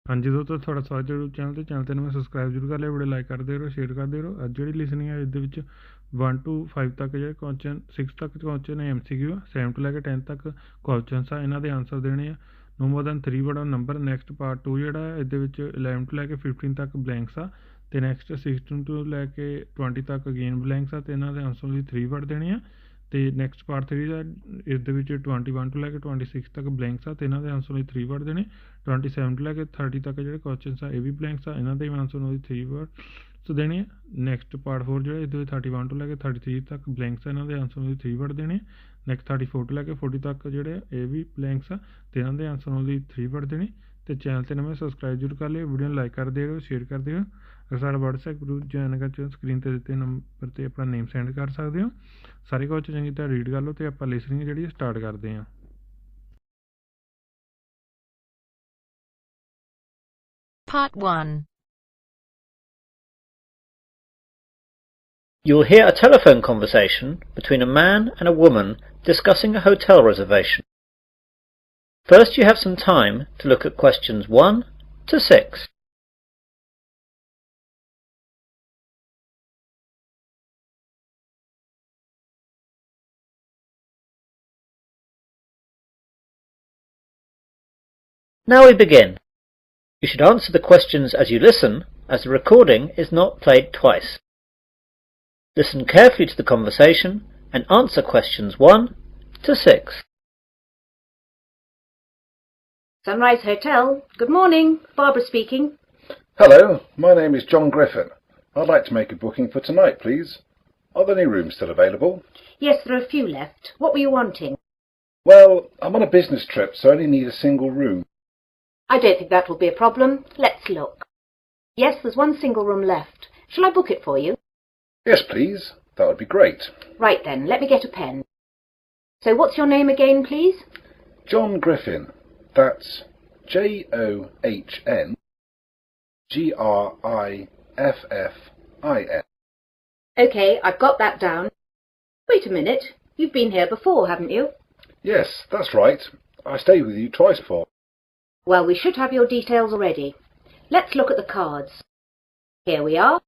हाँ जी दोस्तों, थोड़ा स्वागत है चैनल ते मैं सबसक्राइब जरूर कर लिया, वीडियो लाइक करते रहो, शेयर करते रहो। अज जी लिसनिंग है इस 1 to 5 तक जो क्वेश्चन, 6 तक क्वेश्चन है MCQ, 7 to लैके 10 तक क्वेश्चन आ, इन्हों के आंसर देने हैं। No more than 3 word number. Next part 2 जोड़ा है ये 11 to लैके 15 तक ब्लैंक्स आ, तो नैक्सट 16 to लैके 20 तक अगेन ब्लैंक्स आ, तो इन्हों के आंसर 3 वर्ड देने हैं। तो नैक्सट पार्ट 3 का इस 21 to लैके 26 तक ब्लैंक्स आ, तो इन्हों के आंसर 3 वर्ड देने। 27 to लैके 30 तक जो क्वेश्चन आ, ये भी ब्लैंक्स आ, इन्हों के आंसर 3 वर्ड देने। नैक्सट पार्ट 4 जो ये 31 to लैके 33 तक ब्लैंक्स आ, इन्हों के आंसर 3 वर्ड देने। नैक्सट 34 to लैके 40 तक जो ये भी ब्लैंक्स आ, तो इन्हों के आंसर 3 वर्ड देने। तो चैनल से नमें सबसक्राइब जरूर कर लियो, वीडियो लाइक कर दे, शेयर कर दियो। अगर सारा व्हाट्सएप ग्रुप ज्वाइन कर स्क्रीन पर दिते नंबर पर अपना नेम सेंड कर सकते हो। सारे क्वेश्चन चंगी तरह रीड कर लो, तो आप लिसनिंग जी स्टार्ट करते हैं। Part 1. You will hear a telephone conversation between a man and a woman discussing a hotel reservation. First, you have some time to look at questions 1 to 6. Now we begin. You should answer the questions as you listen, as the recording is not played twice. Listen carefully to the conversation and answer questions 1 to 6. Sunrise Hotel. Good morning. Barbara speaking. Hello, my name is John Griffin. I'd like to make a booking for tonight, please. Are there any rooms still available? Yes, there are a few left. What were you wanting? Well, I'm on a business trip, so I only need a single room. I don't think that will be a problem. Let's look. Yes, there's one single room left. Shall I book it for you? Yes, please. That would be great. Right then, let me get a pen. So what's your name again, please? John Griffin. That's JOHN GRIFFIN. OK, I've got that down. Wait a minute. You've been here before, haven't you? Yes, that's right. I stayed with you twice before. Well, we should have your details already. Let's look at the cards. Here we are.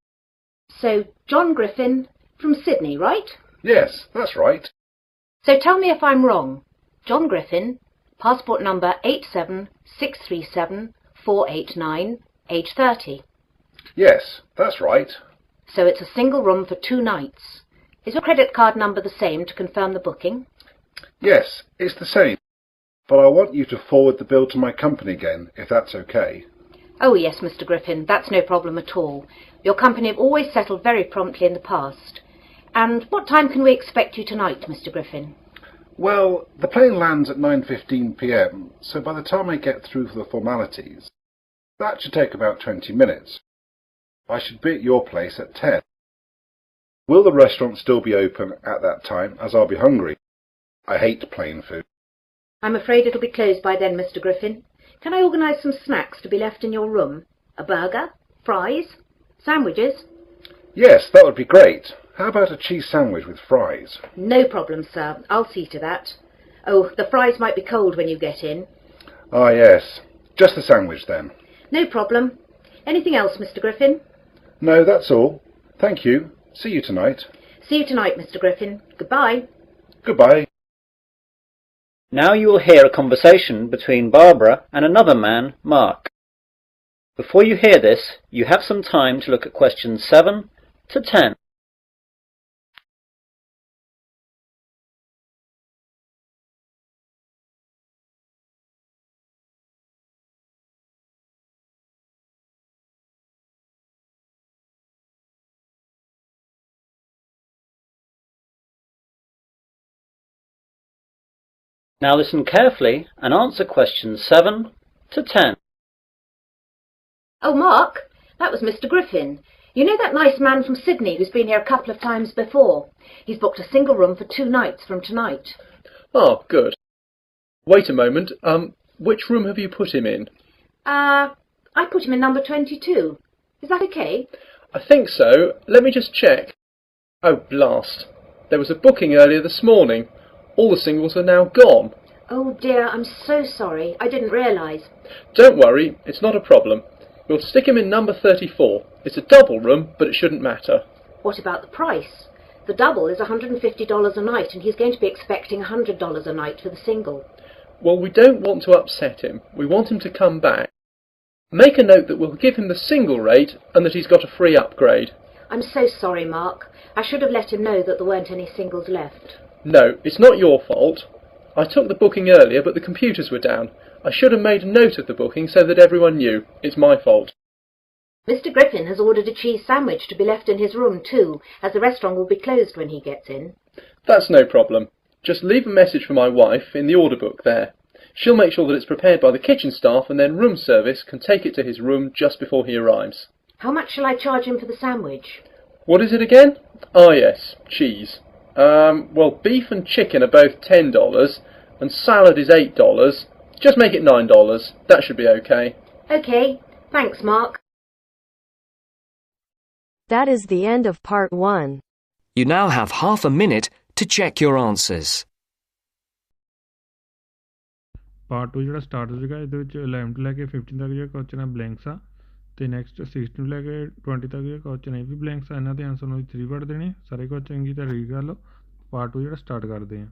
So, John Griffin from Sydney, right? Yes, that's right. So tell me if I'm wrong. John Griffin, passport number 876374889, age 30. Yes, that's right. So it's a single room for 2 nights. Is your credit card number the same to confirm the booking? Yes, it's the same. But I want you to forward the bill to my company again, if that's okay. Oh yes, Mr. Griffin, that's no problem at all. Your company have always settled very promptly in the past. And what time can we expect you tonight, Mr. Griffin? Well, the plane lands at 9:15 p.m, so by the time I get through for the formalities, that should take about 20 minutes. I should be at your place at 10. Will the restaurant still be open at that time, as I'll be hungry? I hate plain food. I'm afraid it'll be closed by then, Mr. Griffin. Can I organise some snacks to be left in your room? A burger? Fries? Sandwiches? Yes, that would be great. How about a cheese sandwich with fries? No problem, sir. I'll see to that. Oh, the fries might be cold when you get in. Ah, yes. Just the sandwich then. No problem. Anything else, Mr. Griffin? No, that's all. Thank you. See you tonight. See you tonight, Mr. Griffin. Goodbye. Goodbye. Now you will hear a conversation between Barbara and another man, Mark. Before you hear this, you have some time to look at questions 7 to 10. Now listen carefully and answer questions 7 to 10. Oh, Mark, that was Mr. Griffin. You know that nice man from Sydney who's been here a couple of times before? He's booked a single room for 2 nights from tonight. Oh, good. Wait a moment. Which room have you put him in? I put him in number 22. Is that okay? I think so. Let me just check. Oh, blast. There was a booking earlier this morning. All the singles are now gone. Oh dear, I'm so sorry. I didn't realise. Don't worry, it's not a problem. We'll stick him in number 34. It's a double room, but it shouldn't matter. What about the price? The double is $150 a night, and he's going to be expecting $100 a night for the single. Well, we don't want to upset him. We want him to come back. Make a note that we'll give him the single rate and that he's got a free upgrade. I'm so sorry, Mark. I should have let him know that there weren't any singles left. No, it's not your fault. I took the booking earlier, but the computers were down. I should have made a note of the booking so that everyone knew. It's my fault. Mr. Griffin has ordered a cheese sandwich to be left in his room too, as the restaurant will be closed when he gets in. That's no problem. Just leave a message for my wife in the order book there. She'll make sure that it's prepared by the kitchen staff, and then room service can take it to his room just before he arrives. How much shall I charge him for the sandwich? What is it again? Ah yes, cheese. Well, beef and chicken are both $10, and salad is $8. Just make it $9. That should be okay. Okay, thanks, Mark. That is the end of part 1. You now have half a minute to check your answers. Part 2 ਜਿਹੜਾ start ਹੋ ਜਾਏਗਾ, ਇਹਦੇ ਵਿੱਚ 11 ਤੋਂ ਲੈ ਕੇ 15 ਤੱਕ ਜਿਹੜਾ question ਹੈ ਬਲੈਂਕਸ ਆ, ਤੇ ਨੈਕਸਟ 16 ਤੋਂ ਲੈ ਕੇ 20 ਤੱਕ ਜਿਹੜਾ ਕੁਐਸਚਨ ਹੈ ਵੀ ਬਲੈਂਕਸ ਆ। ਇਹਨਾਂ ਦੇ ਆਨਸਰ ਨੂੰ 3 ਵਰਡ ਦੇਣੇ, ਸਾਰੇ ਕੁਐਸਚਨ ਚੰਗੀ ਤਰ੍ਹਾਂ ਰੀਡ ਕਰ ਲਓ। ਪਾਰਟ 2 ਜਿਹੜਾ ਸਟਾਰਟ ਕਰਦੇ ਹਾਂ।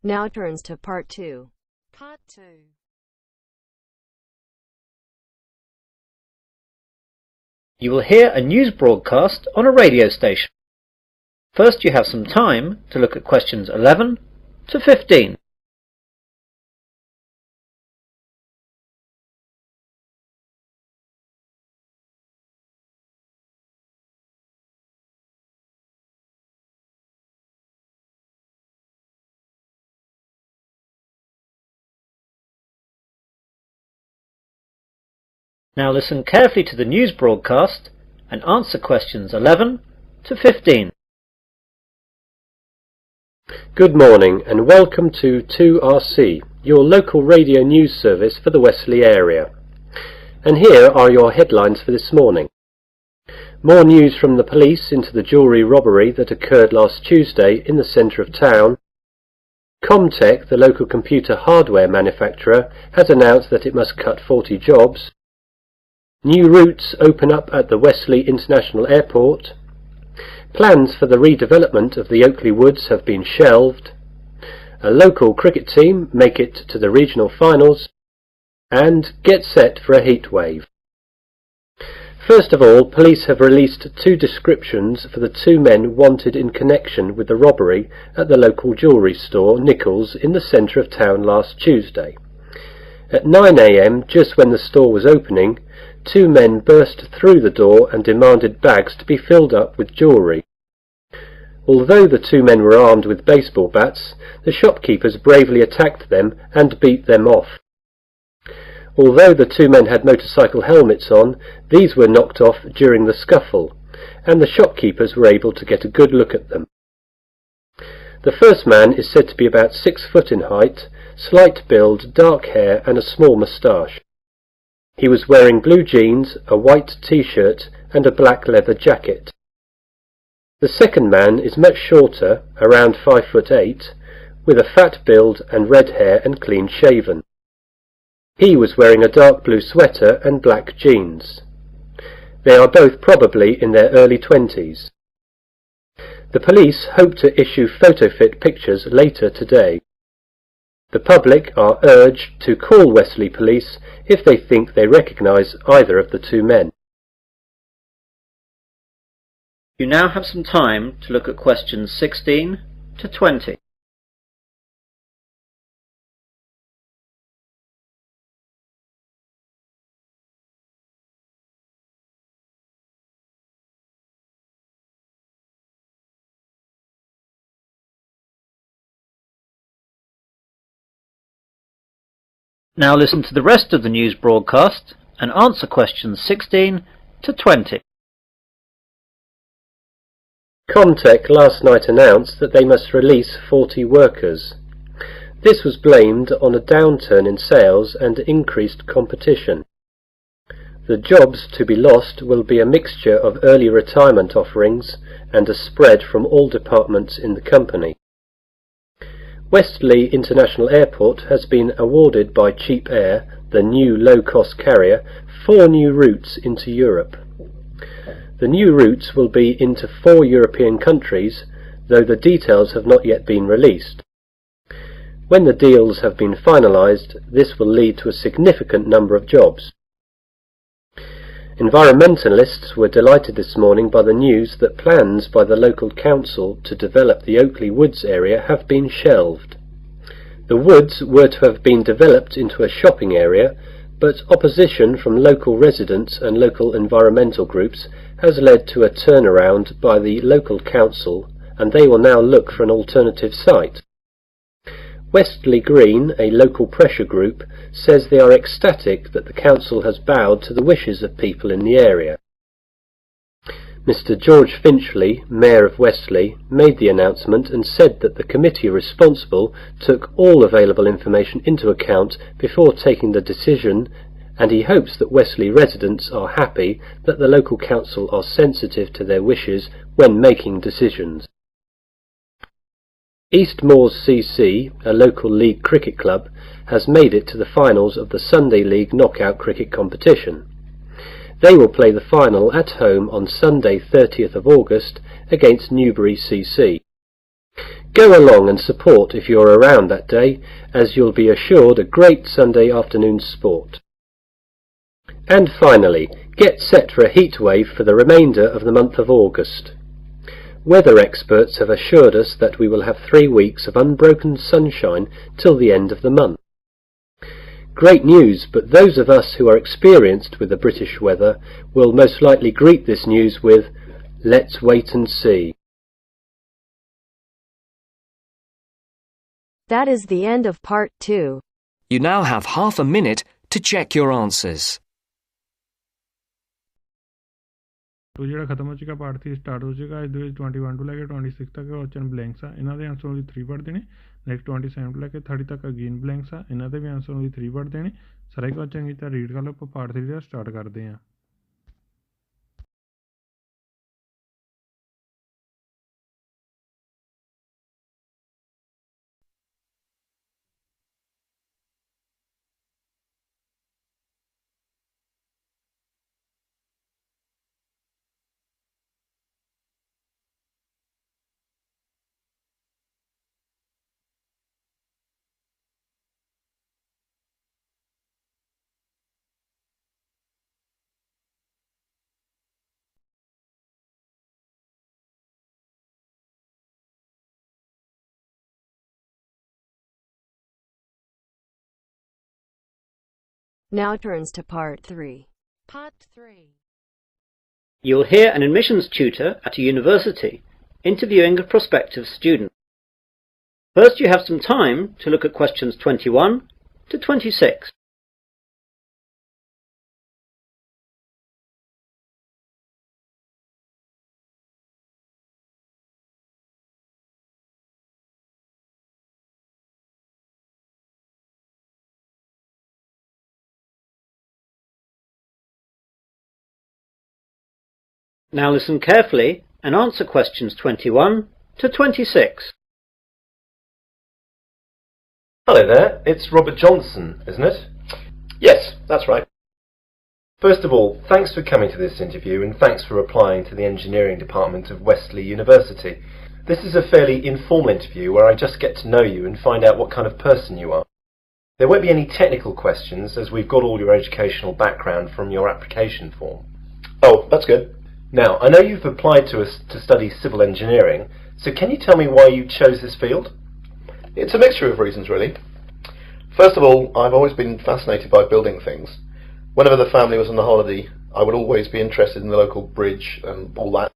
Now turns to part 2. Part 2. You will hear a news broadcast on a radio station. First, you have some time to look at questions 11 to 15. Now listen carefully to the news broadcast and answer questions 11 to 15. Good morning and welcome to 2RC, your local radio news service for the Wesley area. And here are your headlines for this morning. More news from the police into the jewellery robbery that occurred last Tuesday in the centre of town. Comtech, the local computer hardware manufacturer, has announced that it must cut 40 jobs. New routes open up at the Wesley International Airport. Plans for the redevelopment of the Oakley Woods have been shelved. A local cricket team make it to the regional finals. And get set for a heat wave. First of all, police have released 2 descriptions for the 2 men wanted in connection with the robbery at the local jewellery store Nichols in the centre of town last Tuesday. At 9 a.m, just when the store was opening, 2 men burst through the door and demanded bags to be filled up with jewellery. Although the 2 men were armed with baseball bats, the shopkeepers bravely attacked them and beat them off. Although the 2 men had motorcycle helmets on, these were knocked off during the scuffle, and the shopkeepers were able to get a good look at them. The first man is said to be about 6 foot in height, slight build, dark hair and a small moustache. He was wearing blue jeans, a white t-shirt and a black leather jacket. The second man is much shorter, around 5'8", with a fat build and red hair and clean shaven. He was wearing a dark blue sweater and black jeans. They are both probably in their early 20s. The police hope to issue photo-fit pictures later today. The public are urged to call Wesley Police if they think they recognise either of the 2 men. You now have some time to look at questions 16 to 20. Now listen to the rest of the news broadcast and answer questions 16 to 20. Comtech last night announced that they must release 40 workers. This was blamed on a downturn in sales and increased competition. The jobs to be lost will be a mixture of early retirement offerings and a spread from all departments in the company. Westley International Airport has been awarded by Cheap Air, the new low-cost carrier, 4 new routes into Europe. The new routes will be into 4 European countries, though the details have not yet been released. When the deals have been finalised, this will lead to a significant number of jobs. Environmentalists were delighted this morning by the news that plans by the local council to develop the Oakley Woods area have been shelved. The woods were to have been developed into a shopping area, but opposition from local residents and local environmental groups has led to a turnaround by the local council, and they will now look for an alternative site. Westley Green, a local pressure group, says they are ecstatic that the council has bowed to the wishes of people in the area. Mr. George Finchley, Mayor of Westley, made the announcement and said that the committee responsible took all available information into account before taking the decision, and he hopes that Westley residents are happy that the local council are sensitive to their wishes when making decisions. East Moors CC, a local league cricket club, has made it to the finals of the Sunday League knockout cricket competition. They will play the final at home on Sunday 30th of August against Newbury CC. Go along and support if you're around that day, as you'll be assured a great Sunday afternoon sport. And finally, get set for a heat wave for the remainder of the month of August. Weather experts have assured us that we will have 3 weeks of unbroken sunshine till the end of the month. Great news, but those of us who are experienced with the British weather will most likely greet this news with, "Let's wait and see." That is the end of part 2. You now have half a minute to check your answers. तो ਜਿਹੜਾ ਖਤਮ ਹੋ ਚੁੱਕਾ part 3 start ਹੋ ਚੁੱਕਾ ਇਹਦੇ ਵਿੱਚ 21 ਤੋਂ ਲੈ ਕੇ 26 ਤੱਕ ਕੁਐਸਚਨ ਬਲੈਂਕਸ ਆ ਇਹਨਾਂ ਦੇ ਆਨਸਰ ਉਹਦੀ 3 ਵਰਡ ਦੇਣੇ ਨੈਕਸਟ 27 ਤੋਂ ਲੈ ਕੇ 30 ਤੱਕ ਅਗੇਨ ਬਲੈਂਕਸ ਆ ਇਹਨਾਂ ਦੇ ਵੀ ਆਨਸਰ ਉਹਦੀ 3 ਵਰਡ ਦੇਣੇ ਸਾਰੇ ਕੁਐਸਚਨ ਕੀਤਾ ਰੀਡ ਕਰ ਲਓ ਆਪਾਂ ਪਾਰਟ 3 ਦਾ ਸਟਾਰਟ ਕਰਦੇ ਹਾਂ Now turns to part 3. Part 3. You'll hear an admissions tutor at a university interviewing a prospective student. First you have some time to look at questions 21 to 26. Now listen carefully and answer questions 21 to 26. Hello there, it's Robert Johnson, isn't it? Yes, that's right. First of all, thanks for coming to this interview and thanks for applying to the engineering department of Westley University. This is a fairly informal interview where I just get to know you and find out what kind of person you are. There won't be any technical questions as we've got all your educational background from your application form. Oh, that's good. Now, I know you've applied to us to study civil engineering, so can you tell me why you chose this field? It's a mixture of reasons, really. First of all, I've always been fascinated by building things. Whenever the family was on a holiday, I would always be interested in the local bridge and all that.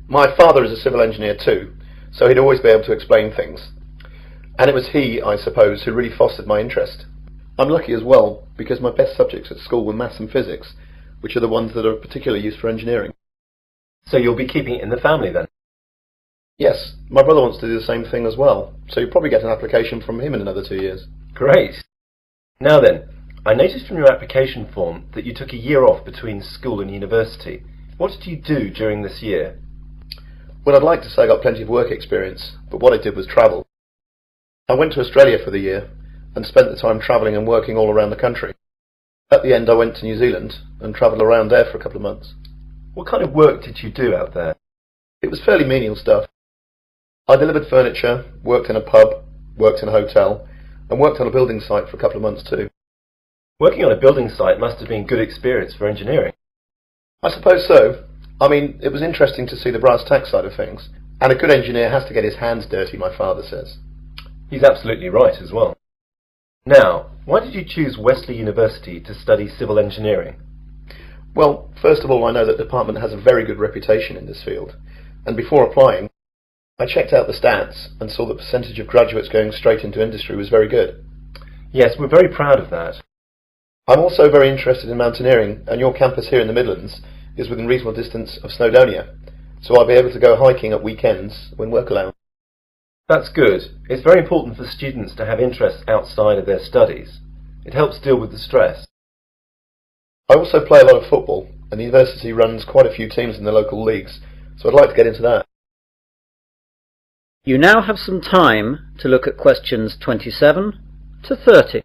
My father is a civil engineer too, so he'd always be able to explain things. And it was he, I suppose, who really fostered my interest. I'm lucky as well, because my best subjects at school were maths and physics, which are the ones that are of particular use for engineering. So you'll be keeping it in the family then? Yes, my brother wants to do the same thing as well, so you'll probably get an application from him in another 2 years. Great. Now then, I noticed from your application form that you took a year off between school and university. What did you do during this year? Well, I'd like to say I got plenty of work experience, but what I did was travel. I went to Australia for the year, and spent the time travelling and working all around the country. At the end I went to New Zealand, and travelled around there for a couple of months. What kind of work did you do out there? It was fairly menial stuff. I delivered furniture, worked in a pub, worked in a hotel, and worked on a building site for a couple of months too. Working on a building site must have been good experience for engineering. I suppose so. I mean, it was interesting to see the brass tacks side of things, and a good engineer has to get his hands dirty, my father says. He's absolutely right as well. Now, why did you choose Wesley University to study civil engineering? Well, first of all, I know that the department has a very good reputation in this field, and before applying, I checked out the stats and saw the percentage of graduates going straight into industry was very good. Yes, we're very proud of that. I'm also very interested in mountaineering, and your campus here in the Midlands is within reasonable distance of Snowdonia, so I'll be able to go hiking at weekends when work allows. That's good. It's very important for students to have interests outside of their studies. It helps deal with the stress. I also play a lot of football, and the university runs quite a few teams in the local leagues, so I'd like to get into that. You now have some time to look at questions 27 to 30.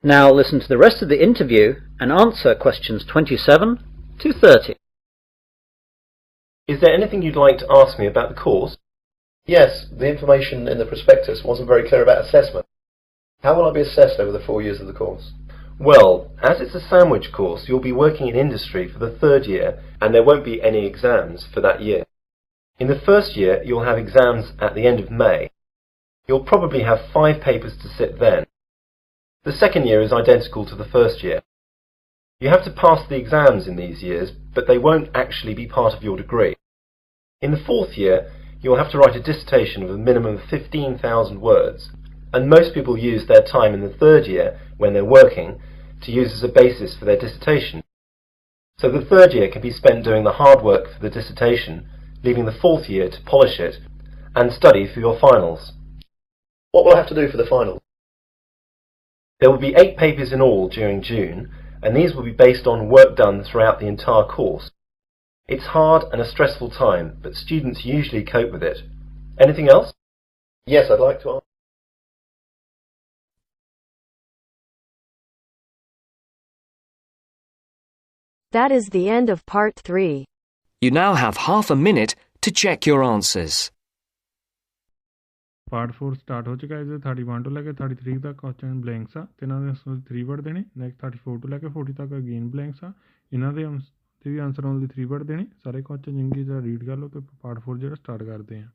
Now listen to the rest of the interview and answer questions 27 to 30. Is there anything you'd like to ask me about the course? Yes, the information in the prospectus wasn't very clear about assessment. How will I be assessed over the 4 years of the course? Well, as it's a sandwich course, you'll be working in industry for the third year, and there won't be any exams for that year. In the first year, you'll have exams at the end of May. You'll probably have 5 papers to sit then. The second year is identical to the first year. You have to pass the exams in these years, but they won't actually be part of your degree. In the fourth year, you'll have to write a dissertation of a minimum of 15,000 words, and most people use their time in the third year, when they're working, to use as a basis for their dissertation. So the third year can be spent doing the hard work for the dissertation, leaving the fourth year to polish it, and study for your finals. What will I have to do for the finals? There will be 8 papers in all during June, and these will be based on work done throughout the entire course. It's hard and a stressful time, but students usually cope with it. Anything else? Yes, I'd like to ask. That is the end of part 3. You now have half a minute to check your answers. Part 4 start ਹੋ ਚੁੱਕਾ ਹੈ। ਇਹਦੇ 31 ਤੋਂ ਲੈ ਕੇ 33 ਤੱਕ question blanks ਆ ਤੇ ਇਹਨਾਂ ਦੇ 3 ਵਰਡ ਦੇਣੇ। ਨੈਕਸਟ 34 ਤੋਂ ਲੈ ਕੇ 40 ਤੱਕ ਅਗੇਨ ਬਲੈਂਕਸ ਆ। ਇਹਨਾਂ ਦੇ ਵੀ ਆਨਸਰ ਓਨਲੀ 3 ਵਰਡ ਦੇਣੇ। ਸਾਰੇ ਕੁਐਸਚਨ ਚੰਗੀ ਤਰ੍ਹਾਂ ਰੀਡ ਕਰ ਲਓ ਤੇ ਪਾਰਟ 4 ਜਿਹੜਾ ਸਟਾਰਟ ਕਰਦੇ ਹਾਂ।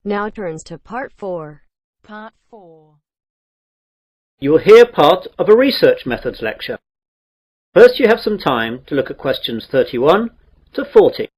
Now turns to part 4. Part 4. You will hear part of a research methods lecture. First you have some time to look at questions 31 to 40.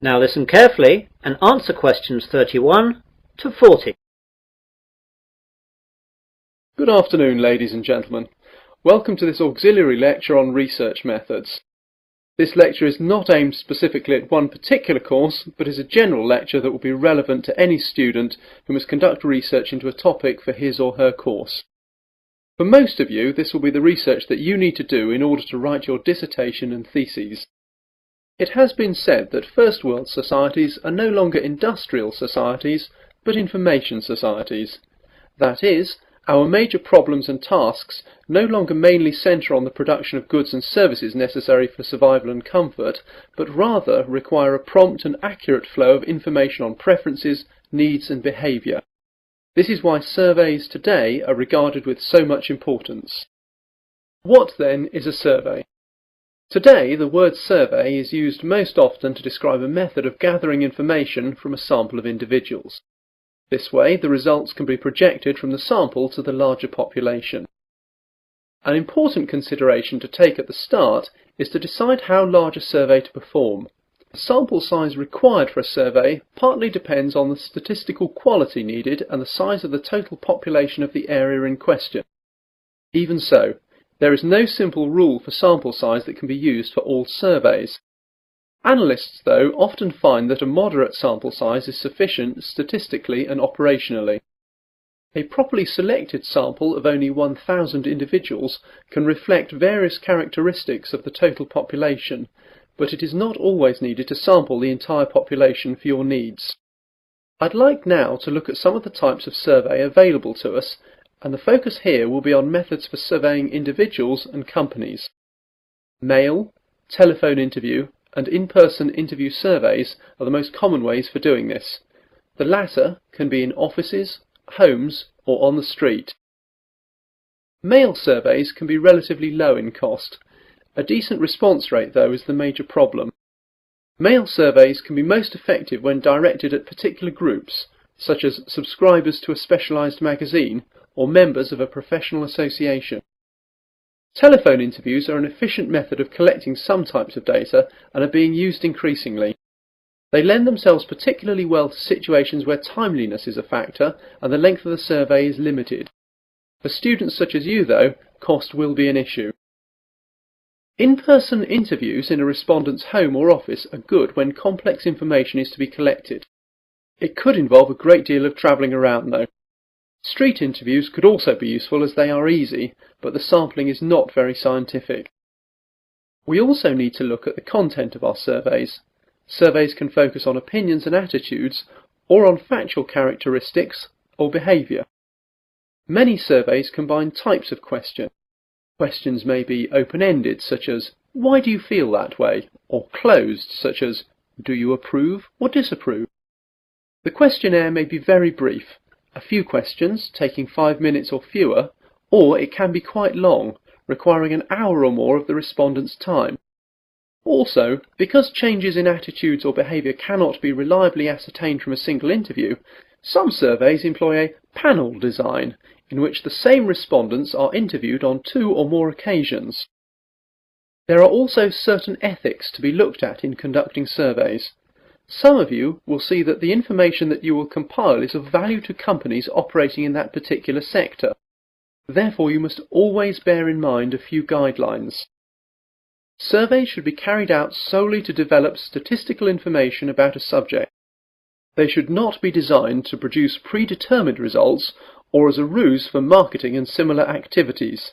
Now listen carefully and answer questions 31 to 40. Good afternoon, ladies and gentlemen. Welcome to this auxiliary lecture on research methods. This lecture is not aimed specifically at one particular course, but is a general lecture that will be relevant to any student who must conduct research into a topic for his or her course. For most of you, this will be the research that you need to do in order to write your dissertation and theses. It has been said that First World societies are no longer industrial societies, but information societies. That is, our major problems and tasks no longer mainly centre on the production of goods and services necessary for survival and comfort, but rather require a prompt and accurate flow of information on preferences, needs and behaviour. This is why surveys today are regarded with so much importance. What then is a survey? Today, the word survey is used most often to describe a method of gathering information from a sample of individuals. This way, the results can be projected from the sample to the larger population. An important consideration to take at the start is to decide how large a survey to perform. The sample size required for a survey partly depends on the statistical quality needed and the size of the total population of the area in question. Even so, there is no simple rule for sample size that can be used for all surveys. Analysts, though, often find that a moderate sample size is sufficient statistically and operationally. A properly selected sample of only 1,000 individuals can reflect various characteristics of the total population, but it is not always needed to sample the entire population for your needs. I'd like now to look at some of the types of survey available to us, and the focus here will be on methods for surveying individuals and companies. Mail, telephone interview, and in-person interview surveys are the most common ways for doing this. The latter can be in offices, homes, or on the street. Mail surveys can be relatively low in cost. A decent response rate, though, is the major problem. Mail surveys can be most effective when directed at particular groups, such as subscribers to a specialised magazine or members of a professional association. Telephone interviews are an efficient method of collecting some types of data and are being used increasingly. They lend themselves particularly well to situations where timeliness is a factor and the length of the survey is limited. For students such as you, though, cost will be an issue. In-person interviews in a respondent's home or office are good when complex information is to be collected. It could involve a great deal of travelling around, though. Street interviews could also be useful as they are easy, but the sampling is not very scientific. We also need to look at the content of our surveys. Surveys can focus on opinions and attitudes, or on factual characteristics or behaviour. Many surveys combine types of question. Questions may be open-ended, such as, "Why do you feel that way?" or closed, such as, "Do you approve or disapprove?" The questionnaire may be very brief, a few questions, taking 5 minutes or fewer, or it can be quite long, requiring an hour or more of the respondent's time. Also, because changes in attitudes or behaviour cannot be reliably ascertained from a single interview, some surveys employ a panel design, in which the same respondents are interviewed on 2 or more occasions. There are also certain ethics to be looked at in conducting surveys. Some of you will see that the information that you will compile is of value to companies operating in that particular sector. Therefore, you must always bear in mind a few guidelines. Surveys should be carried out solely to develop statistical information about a subject. They should not be designed to produce predetermined results or as a ruse for marketing and similar activities.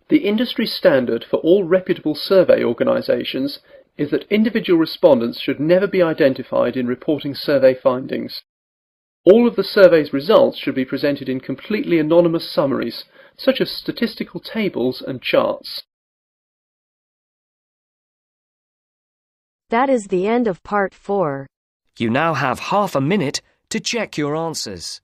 The industry standard for all reputable survey organisations is that individual respondents should never be identified in reporting survey findings. All of the survey's results should be presented in completely anonymous summaries, such as statistical tables and charts. That is the end of part 4. You now have half a minute to check your answers.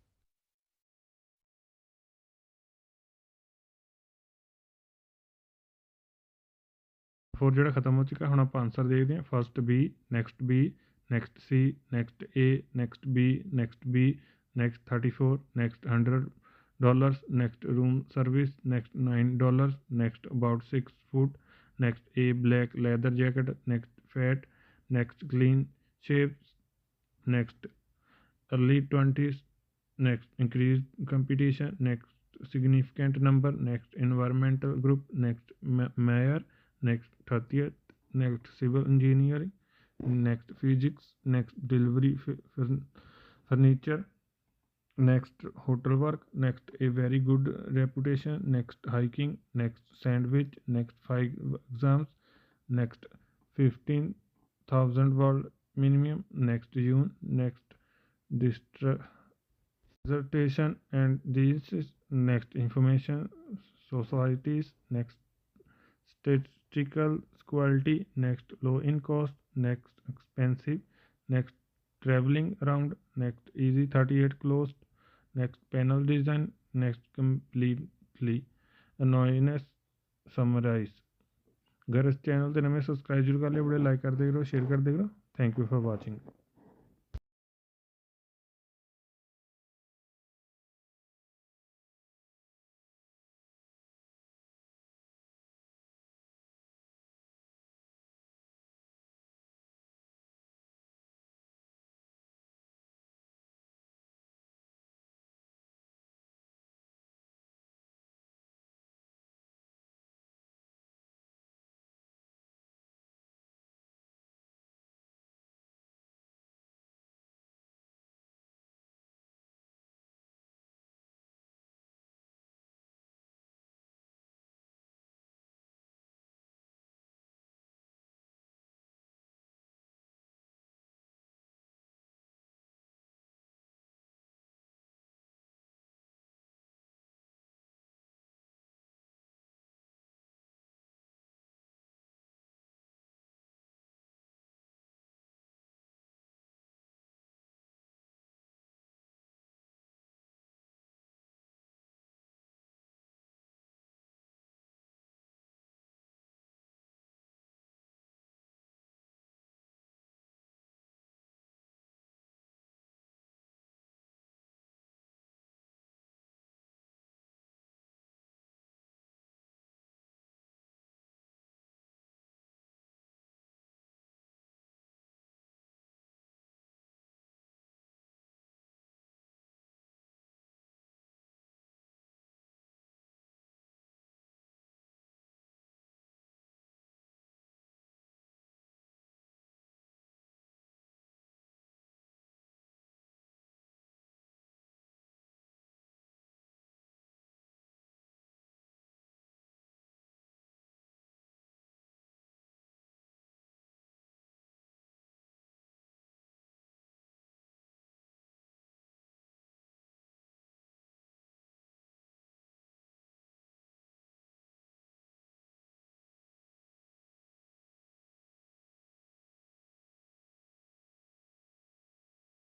Four ਜਿਹੜਾ ਖਤਮ ਹੋ ਚੁੱਕਾ ਹੁਣ ਆਪਾਂ answer ਦੇਖਦੇ ਹਾਂ first B next C next A next B next 34 next $100 next room service next $9 next about 6 foot next a black leather jacket next fat next clean shapes next early 20s next increased competition next significant number next environmental group next mayor next 30th next civil engineering, next physics, next delivery furniture, next hotel work, next a very good reputation, next hiking, next sandwich, next 5 exams, next 15,000 world minimum, next June, next dissertation and thesis, next information societies, next statistical quality, next low in cost, next expensive, next traveling around, next easy 38 closed, next panel design, next completely annoyance summarize. अगर इस channel ते नमें subscribe जरूर कर लियो, video like कर दे करो, share कर दे करो. Thank you for watching.